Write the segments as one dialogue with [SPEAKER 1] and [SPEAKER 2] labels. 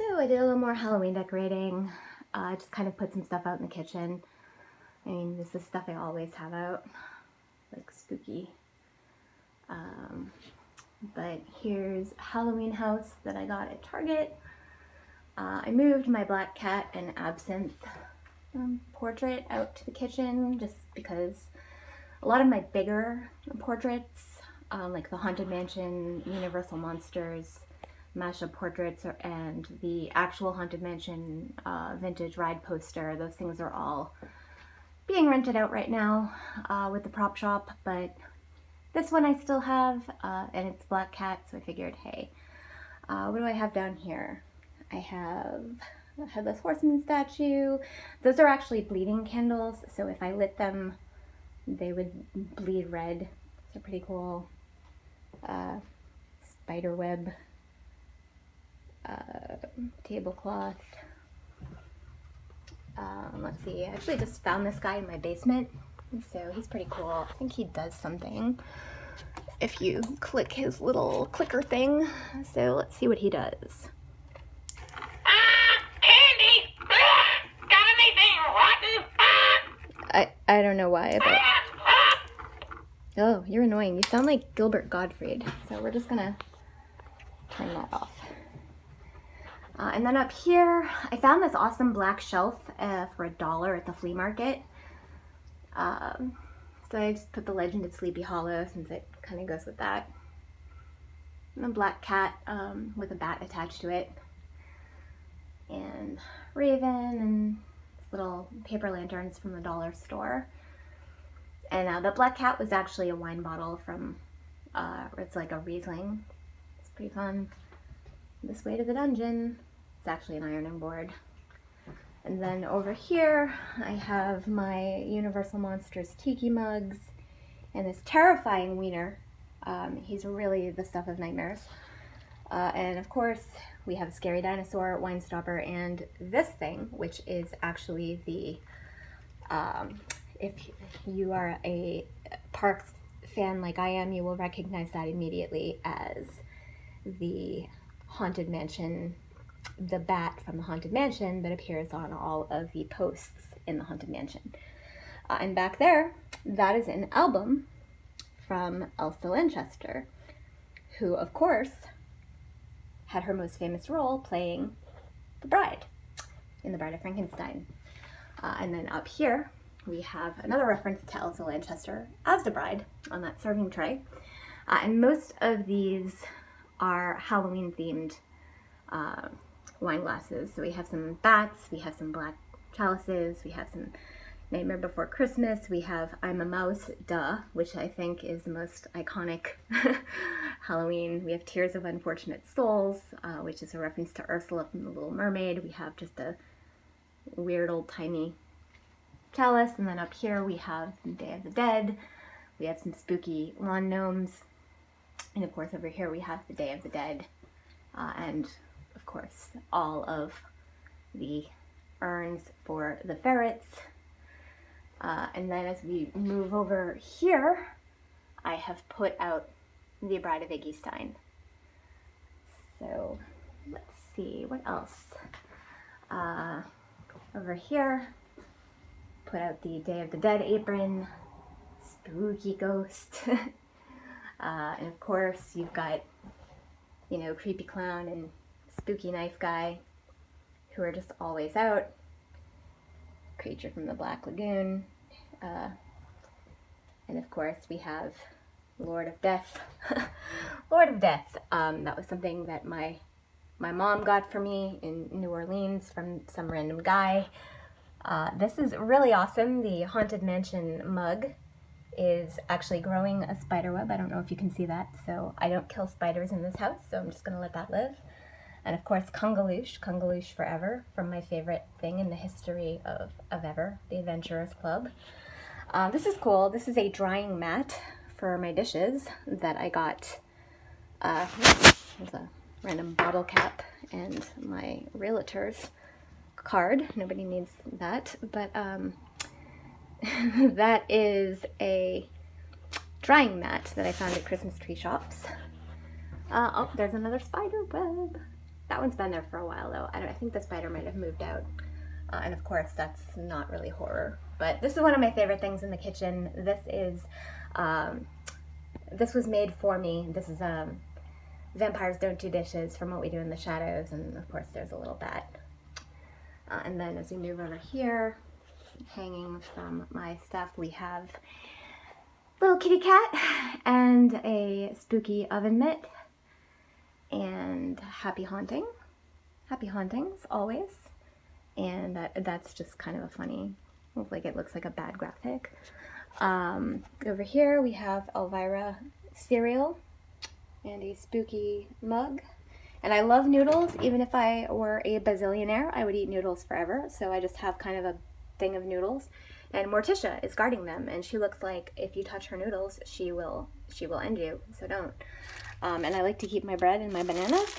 [SPEAKER 1] So I did a little more Halloween decorating. Just kind of put some stuff out in the kitchen. I mean, this is stuff I always have out, like spooky. But here's Halloween house that I got at Target. I moved my black cat and absinthe portrait out to the kitchen just because a lot of my bigger portraits, like the Haunted Mansion, Universal Monsters, mashup portraits, and the actual Haunted Mansion vintage ride poster, those things are all being rented out right now with the prop shop, but this one I still have, and it's Black Cat, so I figured, hey, what do I have down here? I have a Headless Horseman statue. Those are actually bleeding candles, so if I lit them, they would bleed red. They're pretty cool. Spider web. Tablecloth. Let's see, I actually just found this guy in my basement, so he's pretty cool. I think he does something if you click his little clicker thing, so let's see what he does.
[SPEAKER 2] Andy! Got anything rotten?
[SPEAKER 1] I don't know why, but... Oh, you're annoying. You sound like Gilbert Gottfried, so we're just gonna turn that off. And then up here, I found this awesome black shelf for $1 at the flea market. So I just put the Legend of Sleepy Hollow since it kind of goes with that. And a black cat with a bat attached to it. And Raven and little paper lanterns from the dollar store. And the black cat was actually a wine bottle from, it's like a Riesling. It's pretty fun. This way to the dungeon. It's actually an ironing board. And then over here, I have my Universal Monsters tiki mugs and this terrifying wiener. He's really the stuff of nightmares. And of course, we have a scary dinosaur, wine stopper, and this thing, which is actually the, if you are a Parks fan like I am, you will recognize that immediately as the Haunted Mansion, the bat from the Haunted Mansion that appears on all of the posts in the Haunted Mansion. And back there, that is an album from Elsa Lanchester, who, of course, had her most famous role playing the bride in The Bride of Frankenstein. And then up here, we have another reference to Elsa Lanchester as the bride on that serving tray. And most of these are Halloween-themed wine glasses. So we have some bats, we have some black chalices, we have some Nightmare Before Christmas, we have I'm a Mouse, duh, which I think is the most iconic Halloween. We have Tears of Unfortunate Souls, which is a reference to Ursula from The Little Mermaid. We have just a weird old tiny chalice, and then up here we have Day of the Dead, we have some spooky lawn gnomes, and of course over here we have the Day of the Dead, and of course all of the urns for the ferrets. And then as we move over here, I have put out The Bride of Iggy Stein. So let's see, what else? Over here, put out the Day of the Dead apron, spooky ghost. And of course you've got, you know, creepy clown and spooky knife guy who are just always out. Creature from the Black Lagoon. And of course we have Lord of Death. Lord of Death. That was something that my mom got for me in New Orleans from some random guy. This is really awesome. The Haunted Mansion mug is actually growing a spider web. I don't know if you can see that. So I don't kill spiders in this house, so I'm just going to let that live. And of course, Kungaloosh Forever, from my favorite thing in the history of ever, the Adventurers Club. This is cool. This is a drying mat for my dishes that I got. There's a random bottle cap and my realtor's card. Nobody needs that, but that is a drying mat that I found at Christmas tree shops. Oh, there's another spider web. That one's been there for a while though. I think the spider might have moved out. And of course, that's not really horror. But this is one of my favorite things in the kitchen. This was made for me. This is Vampires Don't Do Dishes from What We Do in the Shadows. And of course, there's a little bat. And then as we move over here, hanging from my stuff, we have little kitty cat and a spooky oven mitt and happy hauntings always. And that's just kind of a funny, it looks like a bad graphic. Over here we have Elvira cereal and a spooky mug. And I love noodles. Even if I were a bazillionaire, I would eat noodles forever. So I just have kind of a thing of noodles. And Morticia is guarding them, and she looks like if you touch her noodles, she will end you. So don't. And I like to keep my bread and my bananas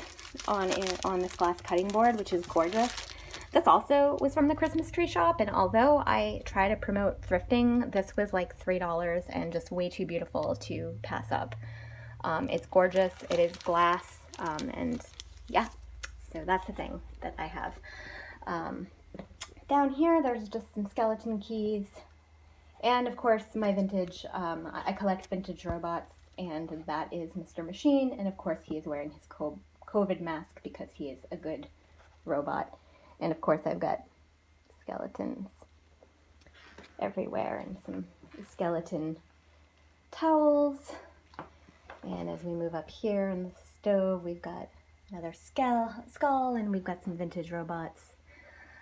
[SPEAKER 1] on this glass cutting board, which is gorgeous. This also was from the Christmas tree shop, and although I try to promote thrifting, this was like $3 and just way too beautiful to pass up. It's gorgeous. It is glass, and yeah, so that's the thing that I have. Down here, there's just some skeleton keys, and of course my vintage, I collect vintage robots, and that is Mr. Machine, and of course he is wearing his COVID mask because he is a good robot. And of course I've got skeletons everywhere and some skeleton towels. And as we move up here in the stove, we've got another skull, and we've got some vintage robots.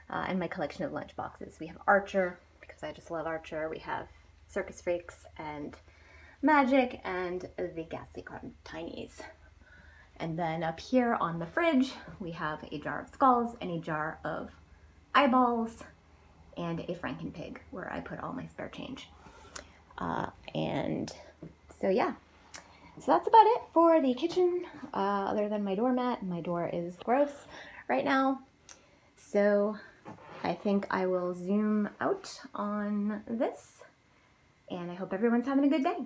[SPEAKER 1] And my collection of lunch boxes. We have Archer, because I just love Archer. We have Circus Freaks and Magic and the Ghastly Tinies. And then up here on the fridge, we have a jar of skulls and a jar of eyeballs and a Frankenpig where I put all my spare change. And so yeah, so that's about it for the kitchen, other than my doormat. My door is gross right now. So I think I will zoom out on this, and I hope everyone's having a good day.